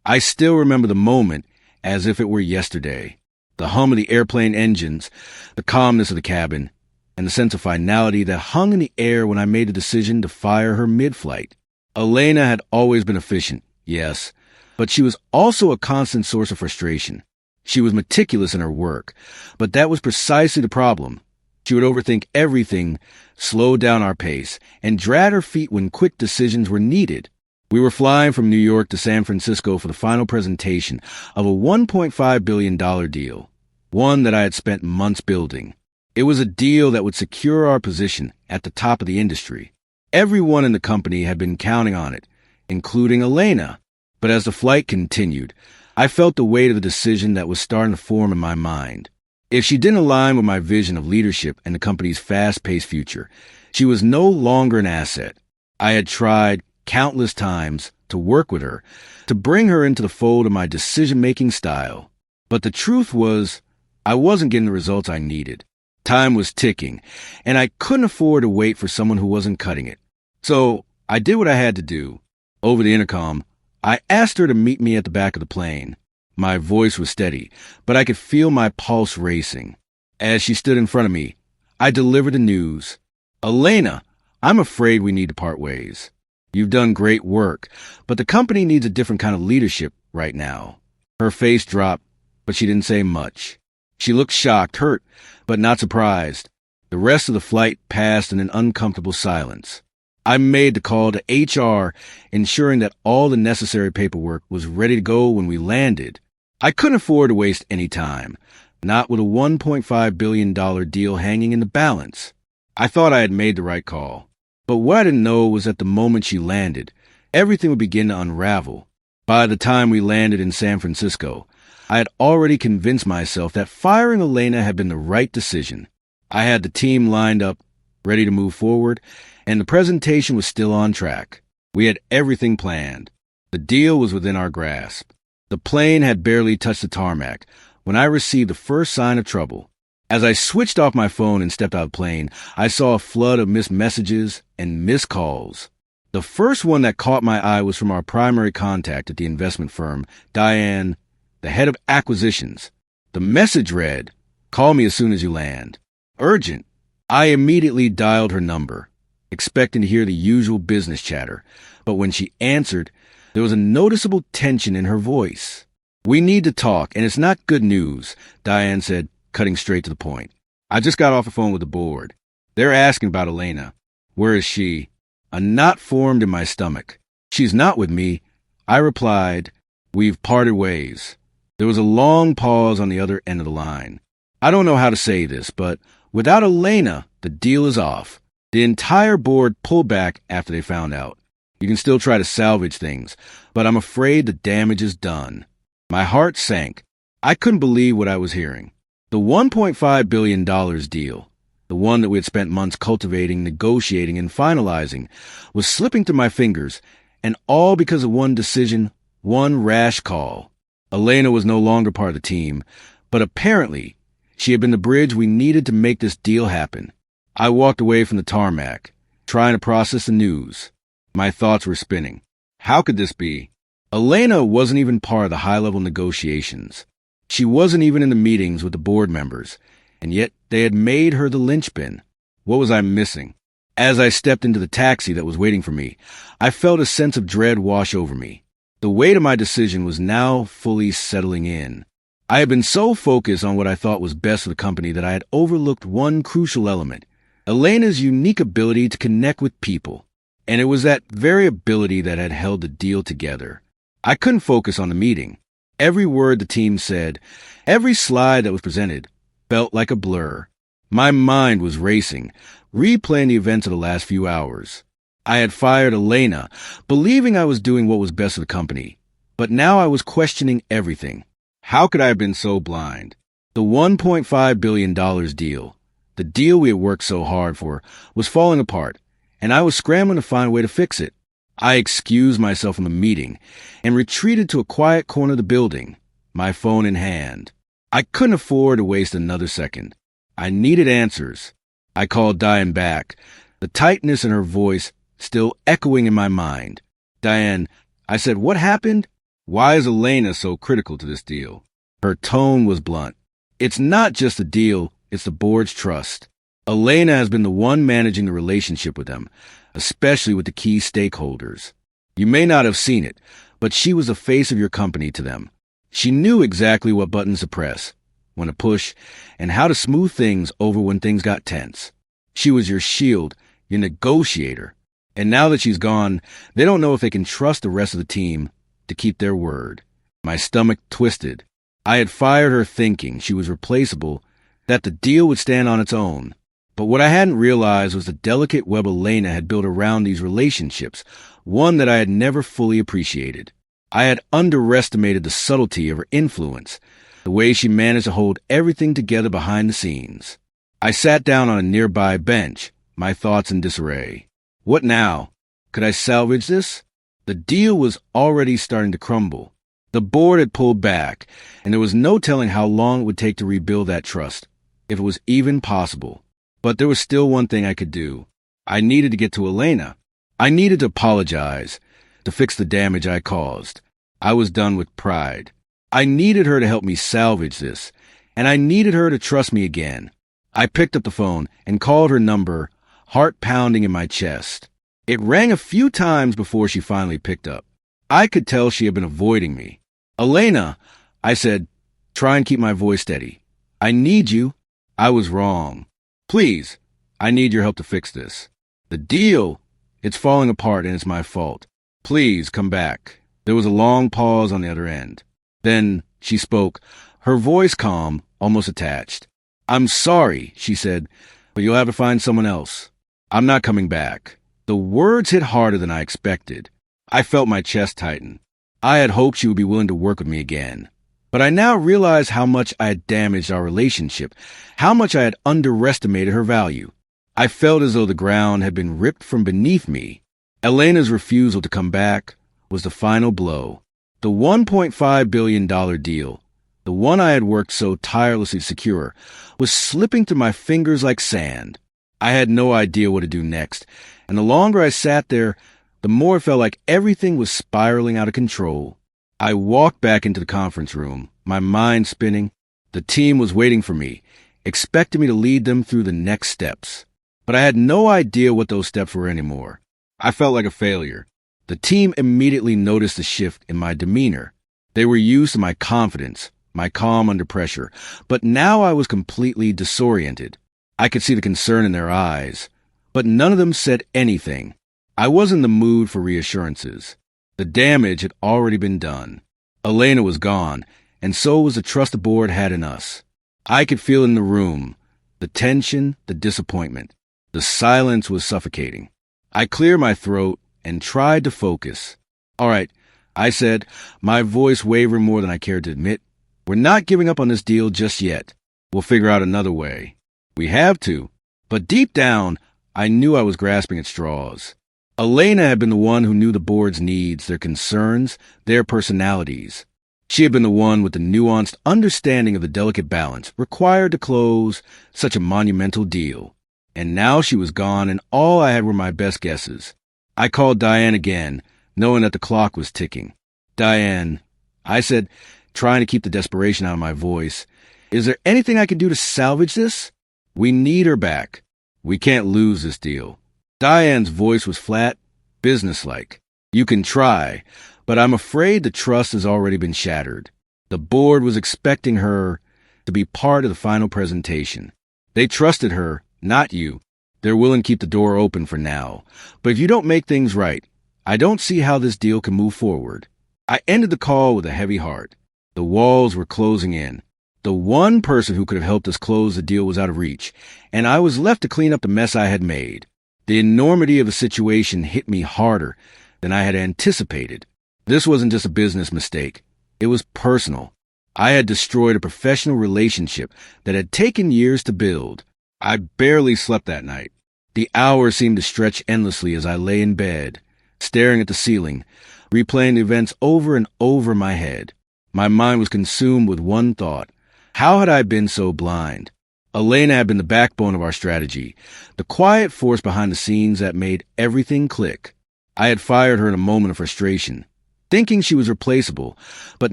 I still remember the moment as if it were yesterday. The hum of the airplane engines, the calmness of the cabin, and the sense of finality that hung in the air when I made the decision to fire her mid-flight. Elena had always been efficient, yes, but she was also a constant source of frustration. She was meticulous in her work, but that was precisely the problem. She would overthink everything, slow down our pace, and drag her feet when quick decisions were needed. We were flying from New York to San Francisco for the final presentation of a $1.5 billion deal, one that I had spent months building. It was a deal that would secure our position at the top of the industry. Everyone in the company had been counting on it, including Elena. But as the flight continued, I felt the weight of the decision that was starting to form in my mind. If she didn't align with my vision of leadership and the company's fast-paced future, she was no longer an asset. I had tried countless times to work with her, to bring her into the fold of my decision-making style. But the truth was, I wasn't getting the results I needed. Time was ticking, and I couldn't afford to wait for someone who wasn't cutting it. So I did what I had to do. Over the intercom, I asked her to meet me at the back of the plane. My voice was steady, but I could feel my pulse racing. As she stood in front of me, I delivered the news. Elena, I'm afraid we need to part ways. You've done great work, but the company needs a different kind of leadership right now. Her face dropped, but she didn't say much. She looked shocked, hurt, but not surprised. The rest of the flight passed in an uncomfortable silence. I made the call to HR, ensuring that all the necessary paperwork was ready to go when we landed. I couldn't afford to waste any time, not with a $1.5 billion deal hanging in the balance. I thought I had made the right call. But what I didn't know was that the moment she landed, everything would begin to unravel. By the time we landed in San Francisco, I had already convinced myself that firing Elena had been the right decision. I had the team lined up, ready to move forward, and the presentation was still on track. We had everything planned. The deal was within our grasp. The plane had barely touched the tarmac when I received the first sign of trouble. As I switched off my phone and stepped out of the plane, I saw a flood of missed messages and missed calls. The first one that caught my eye was from our primary contact at the investment firm, Diane, the head of acquisitions. The message read, "Call me as soon as you land. Urgent." I immediately dialed her number, expecting to hear the usual business chatter, but when she answered, there was a noticeable tension in her voice. "We need to talk, and it's not good news," Diane said, cutting straight to the point. "I just got off the phone with the board. They're asking about Elena. Where is she?" A knot formed in my stomach. "She's not with me," I replied. "We've parted ways." There was a long pause on the other end of the line. I don't know how to say this, but without Elena, the deal is off. The entire board pulled back after they found out. You can still try to salvage things, but I'm afraid the damage is done. My heart sank. I couldn't believe what I was hearing. The $1.5 billion deal, the one that we had spent months cultivating, negotiating, and finalizing, was slipping through my fingers, and all because of one decision, one rash call. Elena was no longer part of the team, but apparently she had been the bridge we needed to make this deal happen. I walked away from the tarmac, trying to process the news. My thoughts were spinning. How could this be? Elena wasn't even part of the high-level negotiations. She wasn't even in the meetings with the board members, and yet they had made her the linchpin. What was I missing? As I stepped into the taxi that was waiting for me, I felt a sense of dread wash over me. The weight of my decision was now fully settling in. I had been so focused on what I thought was best for the company that I had overlooked one crucial element, Elena's unique ability to connect with people. And it was that very ability that had held the deal together. I couldn't focus on the meeting. Every word the team said, every slide that was presented, felt like a blur. My mind was racing, replaying the events of the last few hours. I had fired Elena, believing I was doing what was best for the company. But now I was questioning everything. How could I have been so blind? The $1.5 billion deal, the deal we had worked so hard for, was falling apart, and I was scrambling to find a way to fix it. I excused myself from the meeting and retreated to a quiet corner of the building, my phone in hand. I couldn't afford to waste another second. I needed answers. I called Diane back, the tightness in her voice still echoing in my mind. "Diane," I said, "what happened?" Why is Elena so critical to this deal? Her tone was blunt. It's not just the deal, it's the board's trust. Elena has been the one managing the relationship with them, especially with the key stakeholders. You may not have seen it, but she was the face of your company to them. She knew exactly what buttons to press, when to push, and how to smooth things over when things got tense. She was your shield, your negotiator. And now that she's gone, they don't know if they can trust the rest of the team to keep their word. My stomach twisted. I had fired her thinking she was replaceable, that the deal would stand on its own. But what I hadn't realized was the delicate web Elena had built around these relationships, one that I had never fully appreciated. I had underestimated the subtlety of her influence, the way she managed to hold everything together behind the scenes. I sat down on a nearby bench, my thoughts in disarray. What now? Could I salvage this? The deal was already starting to crumble. The board had pulled back, and there was no telling how long it would take to rebuild that trust, if it was even possible. But there was still one thing I could do. I needed to get to Elena. I needed to apologize, to fix the damage I caused. I was done with pride. I needed her to help me salvage this, and I needed her to trust me again. I picked up the phone and called her number, heart pounding in my chest. It rang a few times before she finally picked up. I could tell she had been avoiding me. Elena, I said, try and keep my voice steady. I need you. I was wrong. Please, I need your help to fix this. The deal, it's falling apart and it's my fault. Please come back. There was a long pause on the other end. Then she spoke, her voice calm, almost attached. I'm sorry, she said, but you'll have to find someone else. I'm not coming back. The words hit harder than I expected. I felt my chest tighten. I had hoped she would be willing to work with me again. But I now realized how much I had damaged our relationship, how much I had underestimated her value. I felt as though the ground had been ripped from beneath me. Elena's refusal to come back was the final blow. The $1.5 billion deal, the one I had worked so tirelessly to secure, was slipping through my fingers like sand. I had no idea what to do next, and the longer I sat there, the more it felt like everything was spiraling out of control. I walked back into the conference room, my mind spinning. The team was waiting for me, expecting me to lead them through the next steps. But I had no idea what those steps were anymore. I felt like a failure. The team immediately noticed the shift in my demeanor. They were used to my confidence, my calm under pressure, but now I was completely disoriented. I could see the concern in their eyes, but none of them said anything. I was in the mood for reassurances. The damage had already been done. Elena was gone, and so was the trust the board had in us. I could feel in the room, the tension, the disappointment. The silence was suffocating. I cleared my throat and tried to focus. All right, I said, my voice wavering more than I cared to admit. We're not giving up on this deal just yet. We'll figure out another way. We have to. But deep down, I knew I was grasping at straws. Elena had been the one who knew the board's needs, their concerns, their personalities. She had been the one with the nuanced understanding of the delicate balance required to close such a monumental deal. And now she was gone, and all I had were my best guesses. I called Diane again, knowing that the clock was ticking. Diane, I said, trying to keep the desperation out of my voice, is there anything I can do to salvage this? We need her back. We can't lose this deal. Diane's voice was flat, businesslike. You can try, but I'm afraid the trust has already been shattered. The board was expecting her to be part of the final presentation. They trusted her, not you. They're willing to keep the door open for now. But if you don't make things right, I don't see how this deal can move forward. I ended the call with a heavy heart. The walls were closing in. The one person who could have helped us close the deal was out of reach, and I was left to clean up the mess I had made. The enormity of the situation hit me harder than I had anticipated. This wasn't just a business mistake. It was personal. I had destroyed a professional relationship that had taken years to build. I barely slept that night. The hours seemed to stretch endlessly as I lay in bed, staring at the ceiling, replaying the events over and over in my head. My mind was consumed with one thought. How had I been so blind? Elena had been the backbone of our strategy, the quiet force behind the scenes that made everything click. I had fired her in a moment of frustration, thinking she was replaceable, but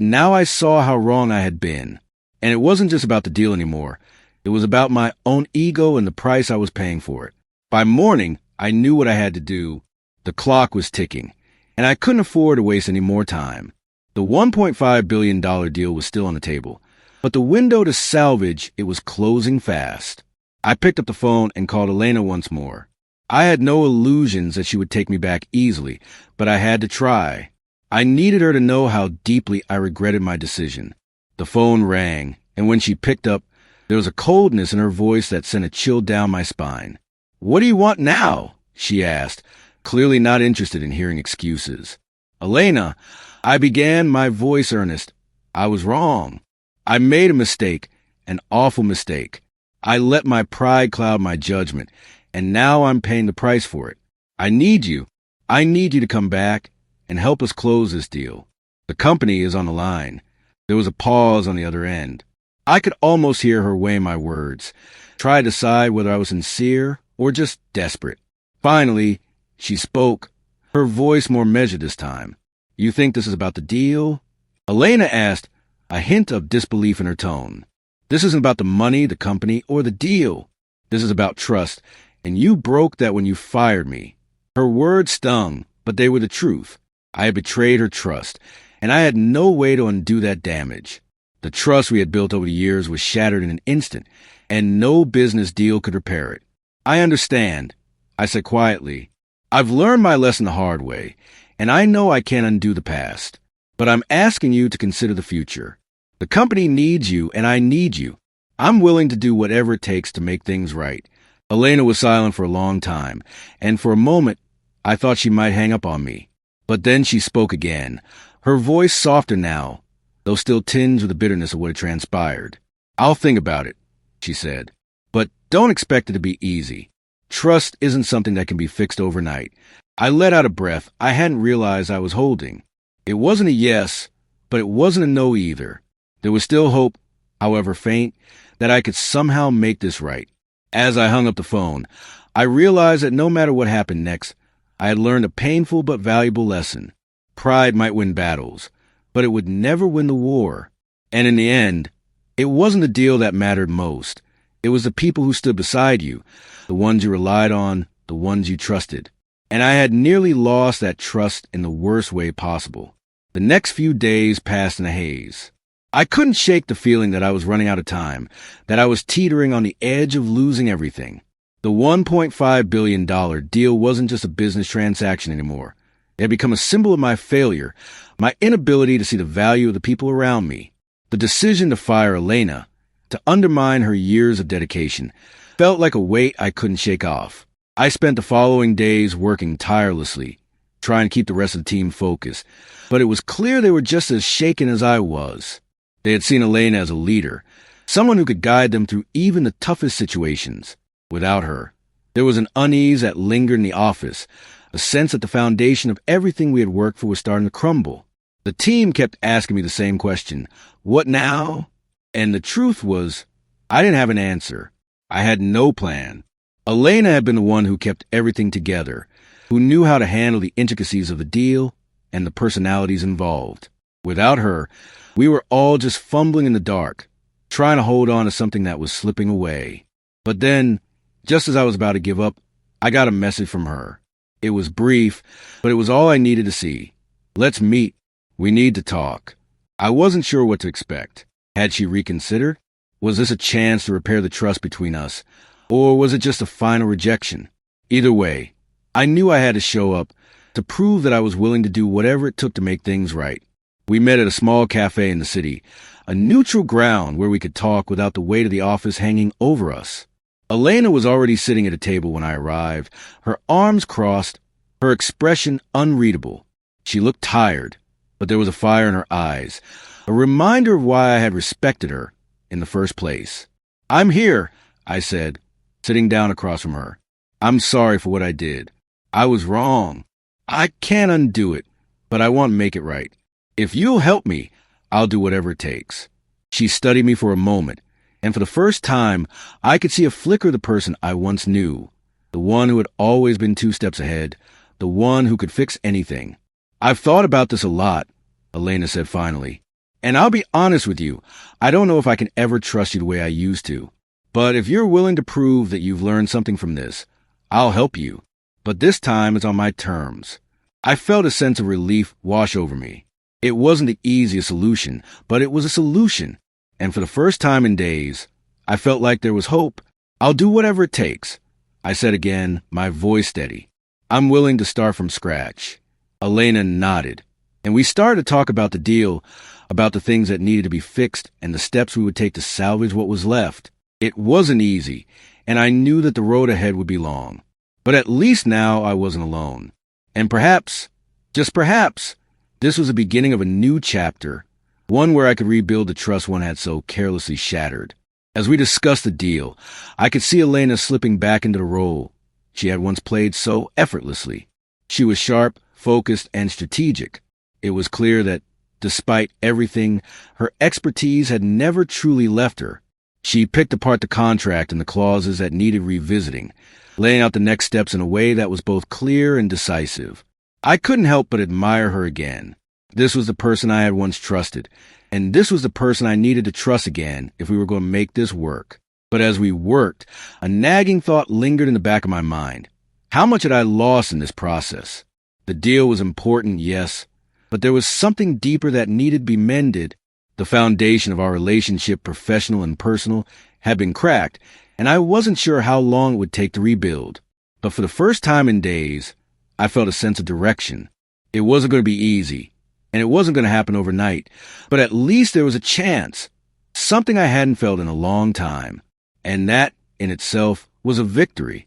now I saw how wrong I had been. And it wasn't just about the deal anymore. It was about my own ego and the price I was paying for it. By morning, I knew what I had to do. The clock was ticking, and I couldn't afford to waste any more time. The $1.5 billion deal was still on the table, but the window to salvage it was closing fast. I picked up the phone and called Elena once more. I had no illusions that she would take me back easily, but I had to try. I needed her to know how deeply I regretted my decision. The phone rang, and when she picked up, there was a coldness in her voice that sent a chill down my spine. "What do you want now?" she asked, clearly not interested in hearing excuses. "Elena," I began, my voice earnest. "I was wrong. I made a mistake, an awful mistake. I let my pride cloud my judgment, and now I'm paying the price for it. I need you. I need you to come back and help us close this deal. The company is on the line." There was a pause on the other end. I could almost hear her weigh my words, try to decide whether I was sincere or just desperate. Finally, she spoke, her voice more measured this time. "You think this is about the deal?" Elena asked, a hint of disbelief in her tone. "This isn't about the money, the company, or the deal. This is about trust, and you broke that when you fired me." Her words stung, but they were the truth. I had betrayed her trust, and I had no way to undo that damage. The trust we had built over the years was shattered in an instant, and no business deal could repair it. "I understand," I said quietly. "I've learned my lesson the hard way, and I know I can't undo the past. But I'm asking you to consider the future. The company needs you, and I need you. I'm willing to do whatever it takes to make things right." Elena was silent for a long time, and for a moment, I thought she might hang up on me. But then she spoke again, her voice softer now, though still tinged with the bitterness of what had transpired. "I'll think about it," she said. "But don't expect it to be easy. Trust isn't something that can be fixed overnight." I let out a breath I hadn't realized I was holding. It wasn't a yes, but it wasn't a no either. There was still hope, however faint, that I could somehow make this right. As I hung up the phone, I realized that no matter what happened next, I had learned a painful but valuable lesson. Pride might win battles, but it would never win the war. And in the end, it wasn't the deal that mattered most. It was the people who stood beside you, the ones you relied on, the ones you trusted. And I had nearly lost that trust in the worst way possible. The next few days passed in a haze. I couldn't shake the feeling that I was running out of time, that I was teetering on the edge of losing everything. The $1.5 billion deal wasn't just a business transaction anymore. It had become a symbol of my failure, my inability to see the value of the people around me. The decision to fire Elena, to undermine her years of dedication, felt like a weight I couldn't shake off. I spent the following days working tirelessly, trying to keep the rest of the team focused, but it was clear they were just as shaken as I was. They had seen Elena as a leader, someone who could guide them through even the toughest situations. Without her, there was an unease that lingered in the office, a sense that the foundation of everything we had worked for was starting to crumble. The team kept asking me the same question, "What now?" And the truth was, I didn't have an answer. I had no plan. Elena had been the one who kept everything together, who knew how to handle the intricacies of the deal and the personalities involved. Without her, we were all just fumbling in the dark, trying to hold on to something that was slipping away. But then, just as I was about to give up, I got a message from her. It was brief, but it was all I needed to see. "Let's meet. We need to talk." I wasn't sure what to expect. Had she reconsidered? Was this a chance to repair the trust between us? Or was it just a final rejection? Either way, I knew I had to show up, to prove that I was willing to do whatever it took to make things right. We met at a small cafe in the city, a neutral ground where we could talk without the weight of the office hanging over us. Elena was already sitting at a table when I arrived, her arms crossed, her expression unreadable. She looked tired, but there was a fire in her eyes, a reminder of why I had respected her in the first place. "I'm here," I said, sitting down across from her. "I'm sorry for what I did. I was wrong. I can't undo it, but I want to make it right. If you'll help me, I'll do whatever it takes." She studied me for a moment, and for the first time, I could see a flicker of the person I once knew, the one who had always been 2 steps ahead, the one who could fix anything. I've thought about this a lot, Elena said finally. And I'll be honest with you, I don't know if I can ever trust you the way I used to. But if you're willing to prove that you've learned something from this, I'll help you. But this time it's on my terms. I felt a sense of relief wash over me. It wasn't the easiest solution, but it was a solution. And for the first time in days, I felt like there was hope. I'll do whatever it takes, I said again, my voice steady. I'm willing to start from scratch. Elena nodded, and we started to talk about the deal, about the things that needed to be fixed and the steps we would take to salvage what was left. It wasn't easy, and I knew that the road ahead would be long. But at least now I wasn't alone. And perhaps, just perhaps, this was the beginning of a new chapter, one where I could rebuild the trust one had so carelessly shattered. As we discussed the deal, I could see Elena slipping back into the role she had once played so effortlessly. She was sharp, focused, and strategic. It was clear that, despite everything, her expertise had never truly left her. She picked apart the contract and the clauses that needed revisiting, laying out the next steps in a way that was both clear and decisive. I couldn't help but admire her again. This was the person I had once trusted, and this was the person I needed to trust again if we were going to make this work. But as we worked, a nagging thought lingered in the back of my mind. How much had I lost in this process? The deal was important, yes, but there was something deeper that needed to be mended. The foundation of our relationship, professional and personal, had been cracked, and I wasn't sure how long it would take to rebuild. But for the first time in days, I felt a sense of direction. It wasn't going to be easy, and it wasn't going to happen overnight, but at least there was a chance, something I hadn't felt in a long time, and that, in itself, was a victory.